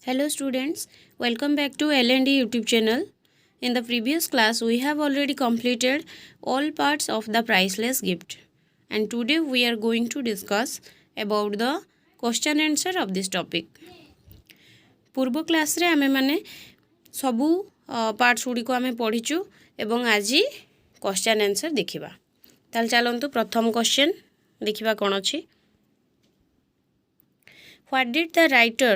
Hello students, welcome back to L&D YouTube channel. In the previous class, we have already completed all parts of the priceless gift. And today we are going to discuss about the question answer of this topic. पूर्व class रे आमे माने सबू parts गुडी को आमे पढिचु एवं आजि question answer देखिबा। ताल चलंतु प्रथम क्वेश्चन देखिबा कोन अछि। What did the writer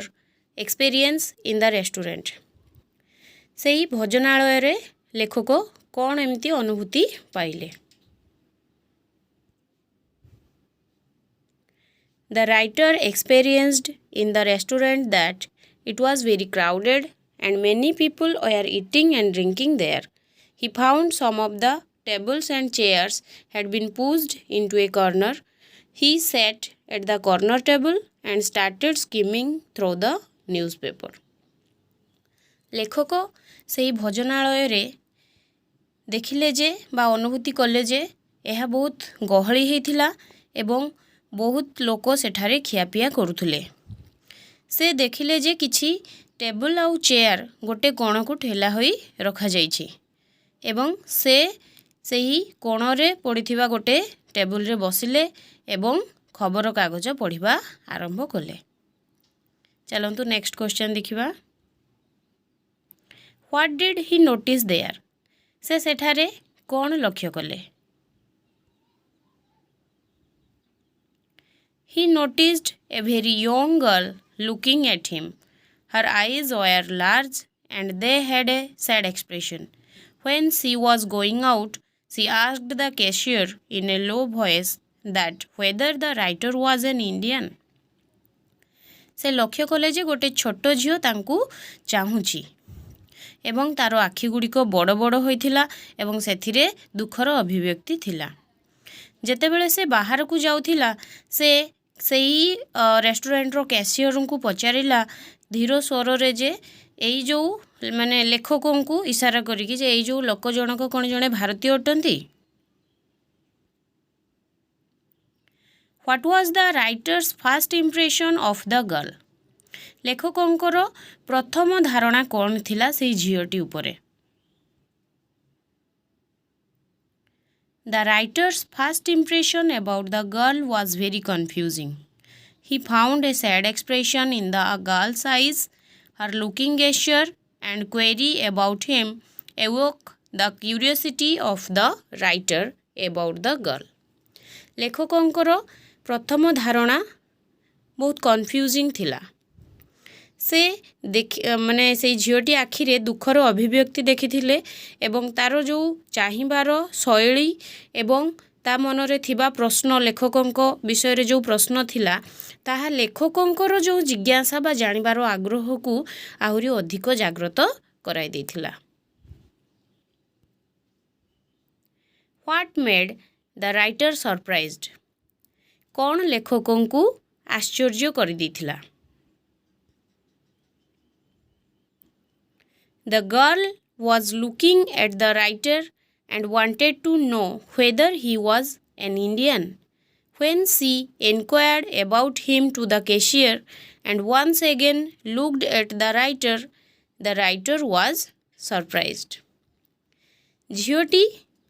experience in the restaurant? सेही भोजनालय रे लेखक कोन एमती अनुभूति पाइले। The writer experienced in the restaurant that it was very crowded and many people were eating and drinking there. He found some of the tables and chairs had been pushed into a corner. He sat at the corner table and started skimming through the newspaper. लेखक सेही भोजनालय रे देखिले जे बा अनुभूति कले जे यह बहुत गहली हेतिला एवं बहुत लोक सेठारे खियापिया करुथुले। से देखिले जे किछि टेबल आउ चेयर गोटे कोण को ठेला होई रखा जाइछि एवं से सेही कोण रे पड़िथिबा गोटे टेबल रे बसिले एवं खबर कागज पढ़िबा आरंभ कले। चलंतु नेक्स्ट क्वेश्चन देखिबा। What did he notice there? से सेठारे कोण लक्ष्य कले। He noticed a very young girl looking at him. Her eyes were large and they had a sad expression. When she was going out, she asked the cashier in a low voice that whether the writer was an Indian. से लक्ष्य कले जे गोटे छोट झियो तांकू चाहुची एवं तारो आखि गुड़िक बड़ बड़ होइथिला एवं सेथिरे दुखर अभिव्यक्ति थिला। जेतेबेले से बाहर को जाउथिला से सेही रेस्टोरेंट रो कैशियर को पचारिला धीर स्वर रे जे एई जो माने लेखकों को इशारा करिकि जे एई जो लोक जनक कोन जणे भारतीय अटंती। What was the writer's first impression of the girl? लेखकोंकर प्रथम धारणा कौन थिला से झियोटी उपरे। The writer's first impression about the girl was very confusing. He found a sad expression in the girl's eyes. Her looking gesture and query about him awoke the curiosity of the writer about the girl. लेखकोंकर प्रथम धारणा बहुत confusing थिला। से माने से झियोटी आखिरे दुखर अभिव्यक्ति देखिथिले एवं तारो जो चाहिबार शैली एवं ता मनरे थिबा प्रश्न लेखकोंक विषय रे जो प्रश्न थिला ताहा लेखकोंकर जो जिज्ञासा बा जानिबार आग्रह को आहुरी अधिक जागृत कराई देथिला। What made the writer surprised? कौन लेखकों को आश्चर्य कर देथिला। The girl was looking at the writer and wanted to know whether he was an Indian. When she enquired about him to the cashier and once again looked at the writer was surprised. झियोटी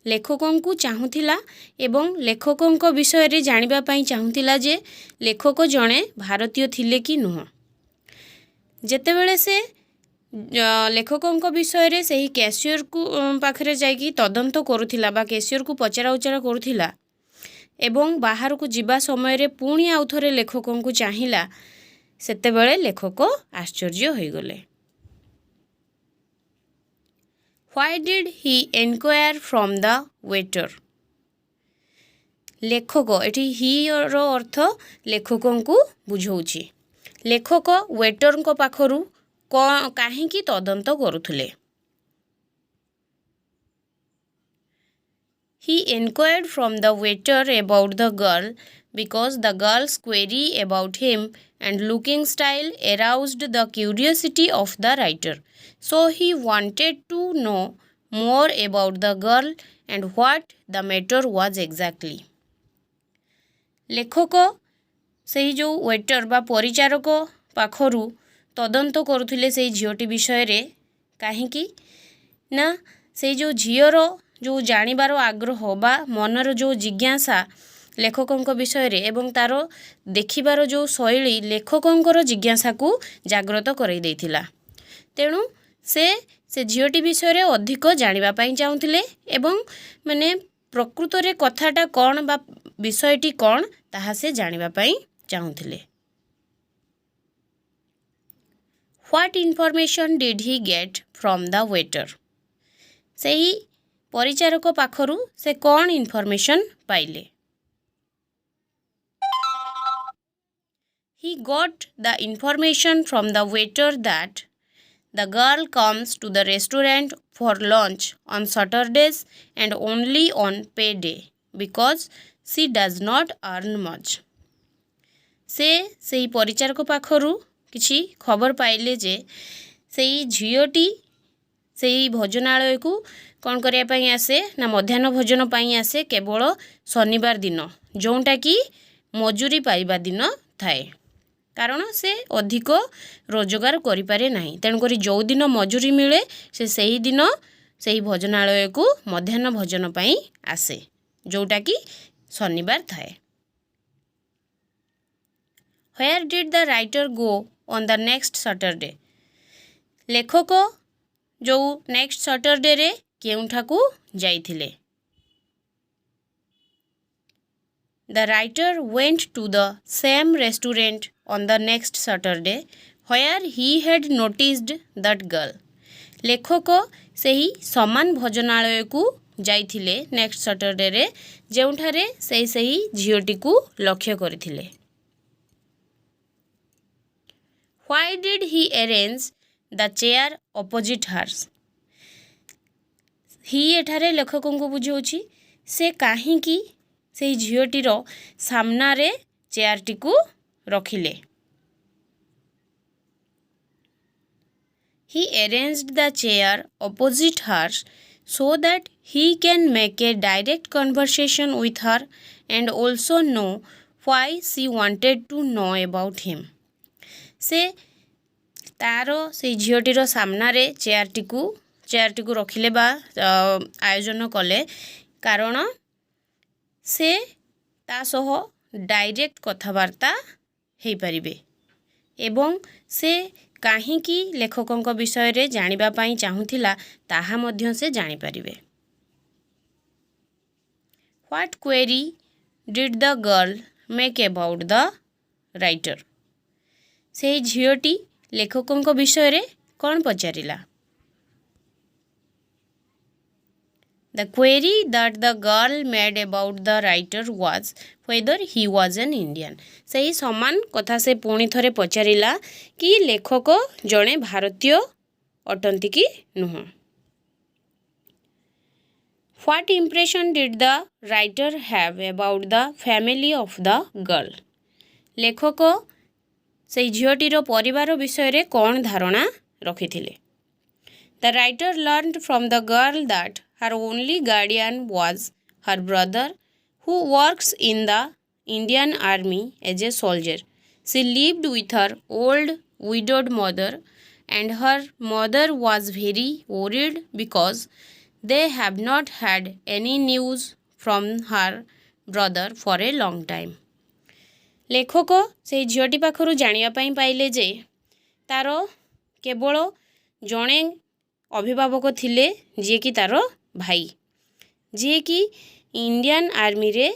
लेखकों को चाहुथिला एवं लेखकों विषय रे जानिबा पई चाहुथिला जे लेखक जणे भारतीय थिले कि नुह। जेतेबेले से लेखकों विषय रे सही कैशियर को पाखरे जाइकी तदंत करुथिला बा कैशियर को पचरा उचरा करुथिला एवं बाहर को जिबा समय रे पुणी आउ थरे लेखकों को चाहिला सेतेबेले लेखक आश्चर्य होई गले। Why did he enquire from the waiter? लेखक एठी ही रो अर्थ लेखकों को बुझौछि। लेखक वेटर को पाखरु काहेकि तदंत करुथुले। He inquired from the waiter about the girl because the girl's query about him and looking style aroused the curiosity of the writer. So he wanted to know more about the girl and what the matter was exactly. लेखक सेही जो waiter बा परिचारक पाखरु तदंत करुथिले से झीटी विषय रे काहेकि ना से जो झीर जो जानिबार आग्रह बा मनर जो जिज्ञासा लेखकों विषय रे एवं तार देखिबार जो शैली लेखकों जिज्ञासा को जागृत करई देथिला। तेणु से झीटी विषय रे अधिक जानिबा पई चाहुथिले एवं माने प्रकृत रे कथाटा कौन बा विषयटी कौन ताहा से जानिबा पई चाहुथिले। What information did he get from the waiter? सेही परिचारक पाखरु से कौन इन्फॉर्मेशन पाइले? He got the information from the waiter that the girl comes to the restaurant for lunch on Saturdays and only on payday because she does not earn much. से परिचारक पाखरु किछि खबर पाइले जे सेई झीटी सेई भोजनालय को कौन करिया पई आसे ना मध्याह्न भोजन पई आसे केवल शनिवार दिन जोंटा कि मजूरी पाइबा दिन थाए कारण से अधिक रोजगार करि पारे नाही। तेणुकरी जो दिन मजूरी मिले से सही दिन सही भोजनालय को मध्याह्न भोजन पई आसे जोटा कि शनिवार थाए। Where did the writer go on the next Saturday? लेखक जो नेक्स्ट सैटरडे रे केउठाकू जाइथिले? The writer went to the same restaurant on the next Saturday where he had noticed that girl. लेखक सही समान भोजनालय को जाइथिले नेक्स्ट सैटरडे रे जेउठारे सही झीटी को लक्ष्य करथिले। Why did he arrange the chair opposite hers? ही एठारे लेखकों को बुझाउछि से काहींकी से झीटीर सामना रे चेयरटी को रखिले। He arranged the chair opposite hers so that he can make a direct conversation with her and also know why she wanted to know about him. से तारो से झीटीर सामना रे चेयरटी को रखिले बा आयोजन कले कारण से ता सह डायरेक्ट कथबार्ता हेई परिबे एवं से काहींकी लेखकों विषय रे जानिबा पई चाहुथिला ताहा मध्य से जानि परिबे। What query did the girl make about the writer? से झीटी लेखकों विषय रे कौन पचारिला? The query that the girl made about the writer was whether he was an Indian. सही समान कथा से पुणी थरे पचारिला कि लेखक जणे भारतीय अटंती कि नुह। What impression did the writer have about the family of the girl? लेखक से झीटीर परिवार विषय रे कौन धारणा रखिथिले? The writer learned from the girl that her only guardian was her brother who works in the Indian Army as a soldier. She lived with her old widowed mother and her mother was very worried because they have not had any news from her brother for a long time. लेखक से झीटी पाखरु जानिया पई पाइले जे तार केवल जणे अभिभावक थिले जे कि तार भाई जे कि इंडियन आर्मी रे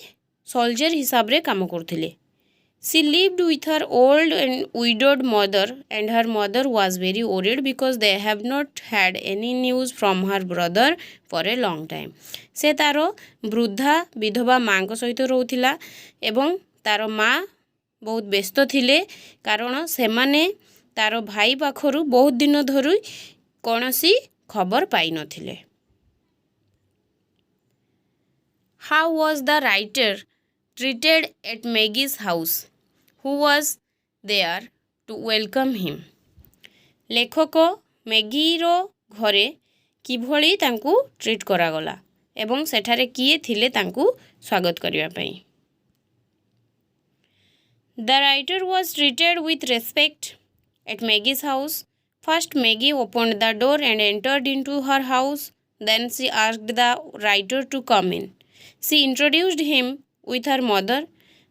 सोल्जर हिसाब रे काम करथिले। She lived with her old and widowed mother and her mother was very worried because they have not had any news from her brother for a long time. से तार वृद्धा विधवा माँ को सहित रहउथिला एवं तार माँ बहुत व्यस्त थिले कारण से माने तार भाई पाखरु बहुत दिन धरि कोनोसी खबर पाई नथिले। How was the writer treated at Maggie's house? Who was there to welcome him? लेखक मैगीर घरे किभली तांकु ट्रीट करागला एवं सेठारे किए थिले तांकु स्वागत करिया पई। The writer was treated with respect at Maggie's house. First, Maggie opened the door and entered into her house. Then she asked the writer to come in. She introduced him with her mother.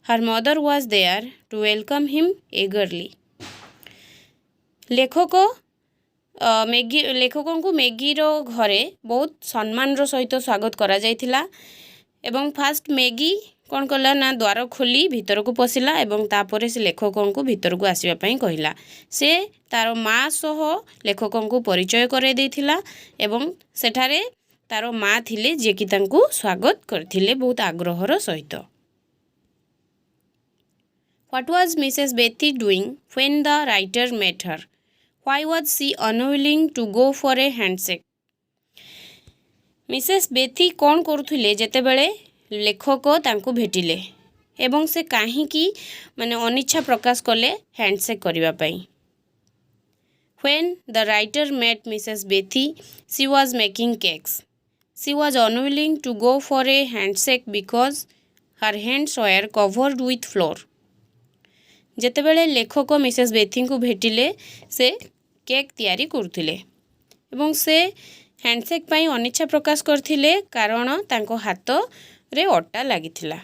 Her mother was there to welcome him eagerly. लेखक मैगीर घरे बहुत सम्मान सहित स्वागत करा जायथिला एवं fast Maggi कौन कला ना द्वार खोली भीतर को पशिला एवं तापर से लेखक को भीतर को आसवा कहला से तार माँ सह लेखक को परिचय कराई देथिला एवं सेठारे तार माँ थिले जे कि तांकु स्वागत करथिले बहुत आग्रहर सहित. What was Mrs. Bethy doing when the writer met her? Why was she unwilling to go for a handshake? Mrs Bethy कौन करुले जेतेबेले लेखक तांको भेटिले एवं से काहींकी माने अनिच्छा प्रकाश कले हैंडशेक करिवा पई. When the writer met Mrs. Bethy, she was making cakes. She was unwilling to go for a handshake because her hands were covered with flour. जेतेबेले लेखक मिसेस बेथी को भेटिले से केक तैयारी करथिले एवं से हैंडशेक पाई अनिच्छा प्रकाश करथिले कारण तांको हाथ रे अट्टा लागिथिला.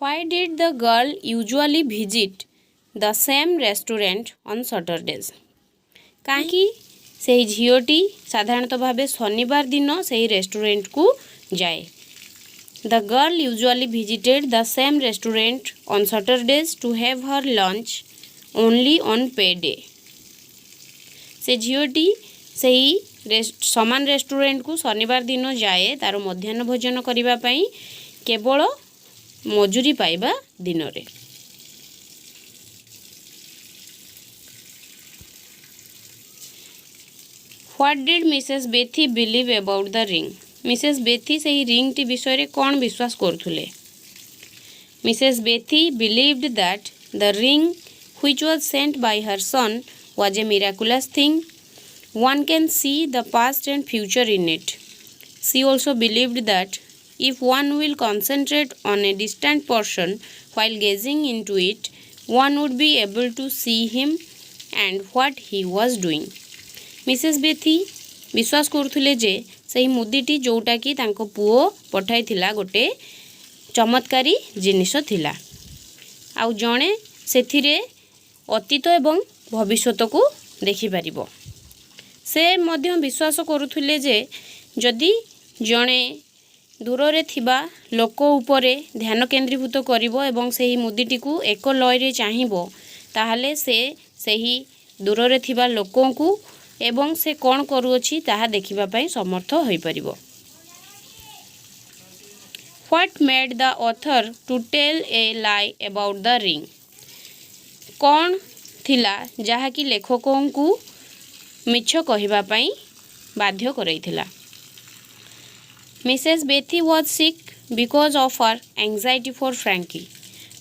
Why did the girl usually visit the same restaurant on Saturdays? काहे से झीओटी साधारणतः भावे शनिवार दिन से रेस्टोरेंट को जाए. The girl usually visited the same restaurant on Saturdays to have her lunch only on payday. से झीओटी सही समान रेस्टोरेंट को शनिवार दिन जाए तार मध्याह्न भोजन करिबा पई केवल मजूरी पाइबा दिन रे. What did Mrs. Bethy believe about the ring? Mrs Bethy से ही रिंग टी विषय रे कौन विश्वास करथुले. Mrs Bethy believed that the ring which was sent by her son was a miraculous thing. One can see the past and future in it. She also believed that if one will concentrate on a distant person while gazing into it one would be able to see him and what he was doing. Mrs बेथी विश्वास करथुले जे सही मुदीटी जोटा कि तांको पुओ पठाई थिला गोटे चमत्कारी जिनिस थिला आउ जणे सेथिरे अतीत एवं भविष्यत को देखि परिबो. से मध्य विश्वास करुथुले जे जदि जणे दूर रे थिबा लोक उपरे ध्यान केंद्रीभूत करिवो एवं सही मुदीटी को एक लय रे चाहिबो ताहाले से सही दूर रे थिबा लोकों को एवं से कौन करुअछि ताहा देखिबा पई समर्थ होई परिबो. What made the author to tell a lie about the ring? कौन थिला जहा कि लेखकों को मिछ कहिबा पई बाध्य करैथिला. Mrs. Bethy was sick because of her anxiety for Frankie.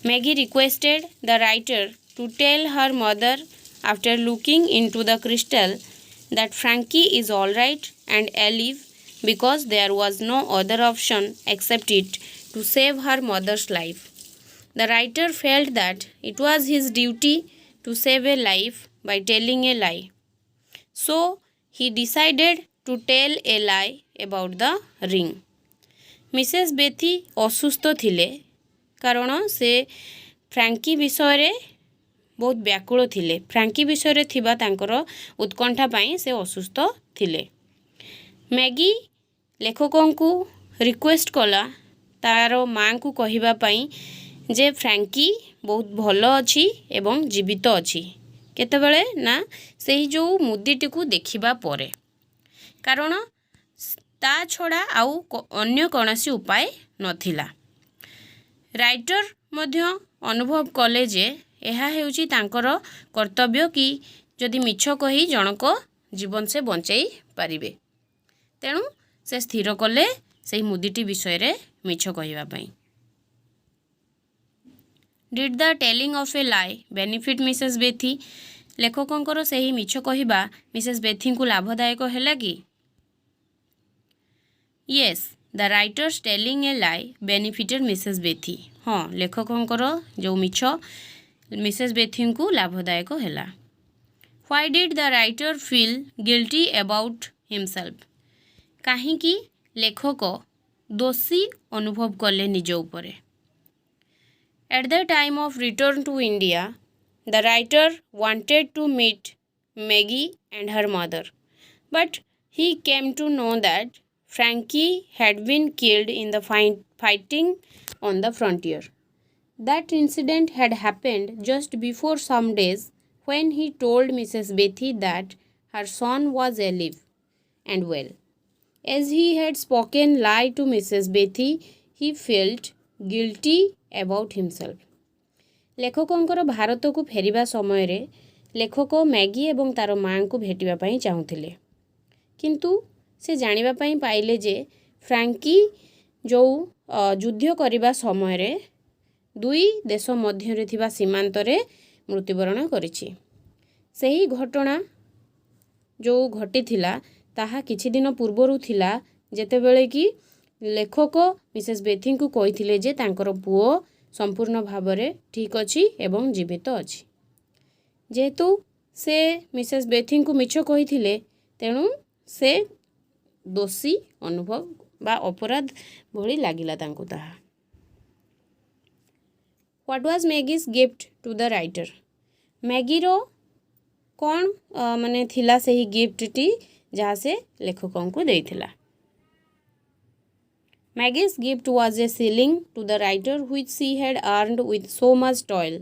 Maggie requested the writer to tell her mother after looking into the crystal that Frankie is all right and alive because there was no other option except it to save her mother's life. The writer felt that it was his duty to save a life by telling a lie. So he decided to tell a lie about the ring. Mrs. Bethy असुस्थ थिले कारण से Frankie विषय रे बहुत व्याकुल थिले. Frankie विषय रे थिबा तांकर उत्कंठा पाई से असुस्थ थिले. मैगी लेखकों को रिक्वेस्ट कला तार माँ को कहिबा पाई जे फ्रैंकी बहुत भल अछि एवं जीवित अछि केतेबेले ना सेही जो मुदीटी को देखिबा परे कारण ता छड़ा आउ अन्य कोनोसी उपाय नथिला. राइटर मध्य अनुभव कले जे एहा हेउची तांकर कर्तव्य कि जदि मिछ कही जनक जीवन से बंचाई पारिबे तेणु से स्थिर कले से मुदीटी विषय रे मिछ कहिबा पई. Did the telling of A lie benefit Mrs Bethy? लेखकों से ही मिछ कहिबा मिसेस बेथी को लाभदायक हैला कि? Yes, the writer's telling a lie benefited Mrs Bethy. हाँ, लेखकंकर जो मिछ मिसेस बेथी को लाभदायक है। Why did the writer feel guilty about himself? कहीं लेखक दोषी अनुभव कले निज उपरे। At the time of return to India the writer wanted to meet Maggie and her mother, but he came to know that Frankie had been killed in the fighting on the frontier. That incident had happened just before some days when he told Mrs. Bethy that her son was alive and well. As he had spoken lie to Mrs. Bethy, he felt guilty about himself. लेखकंकर भारत को फेरिबा समय रे लेखक Maggi एवं तार माँ को भेटिबा पई चाहुथिले, किंतु से जानिबा पई पाइले जे फ्रांकी जो युद्ध करिबा समय रे दुई देश मध्य रे थिबा सीमांत रे मृत्युवरण करिछि। सही घटना जो घटी थिला ताहा किछि दिन पूर्वरु थिला जेतेबेले कि लेखक मिसेस बेथी को कहिथिले जे तांकर पुओ संपूर्ण भावरे ठीक अछि एवं जीवित अछि। जेहेतु से मिसेस बेथी को मिछ कहिथिले तेणु से दोषी अनुभव बा अपराध भली लागिला तांको ताहा। What was Maggie's gift to the writer? Maggie रो कौन माने थिला सही गिफ्ट टी जहाँ से लेखकों को देइथिला। Maggie's gift was a shilling to the writer which she had earned with so much toil.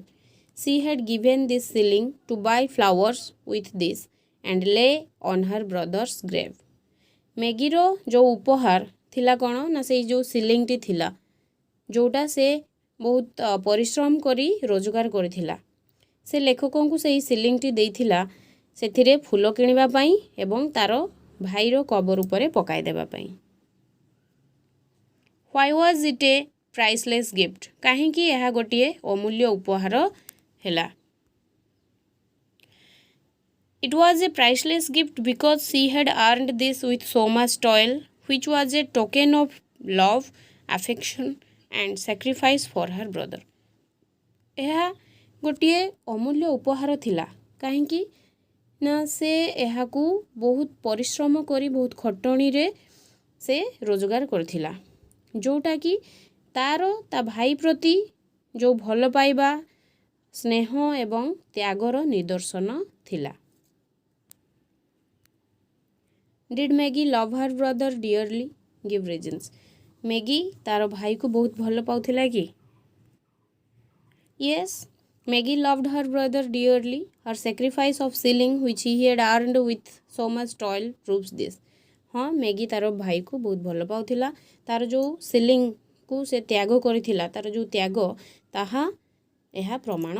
She had given this shilling to buy flowers with this and lay on her brother's grave. Maggie रो जो उपहार थिला कौन ना से जो ceiling T थिला जोटा से बहुत परिश्रम करी रोजगार करथिला। से लेखकों को सही सिलिंग टी देइथिला सेथिरे फूल किनिबा पई एवं तारो भाईरो कबर उपरे पकाई देबा पई। Why was it a priceless gift? कहीं यह गोटे अमूल्य उपहार हैला। It was a priceless gift because she had earned this with so much toil, which was a token of love, affection and sacrifice for her brother. यह गोटे अमूल्य उपहार थिला कहीं ना से यह को बहुत परिश्रम करी बहुत खटणी रे से रोजगार करथिला, जोटा कि तारो ता भाई प्रति जो भल पाइबा स्नेह एवं त्यागर निदर्शन थिला। Did Maggie love her brother dearly? Give reasons. Maggie तारो भाई को बहुत भल पाउथिला कि? Yes, Maggie loved her brother dearly. Her sacrifice of shilling which he had earned with so much toil proves this. हाँ, मैगी तार भाई को बहुत भल पाउथिला, तार जो सिलिंग को से त्याग करिथिला तार जो त्याग ताहा यह प्रमाण।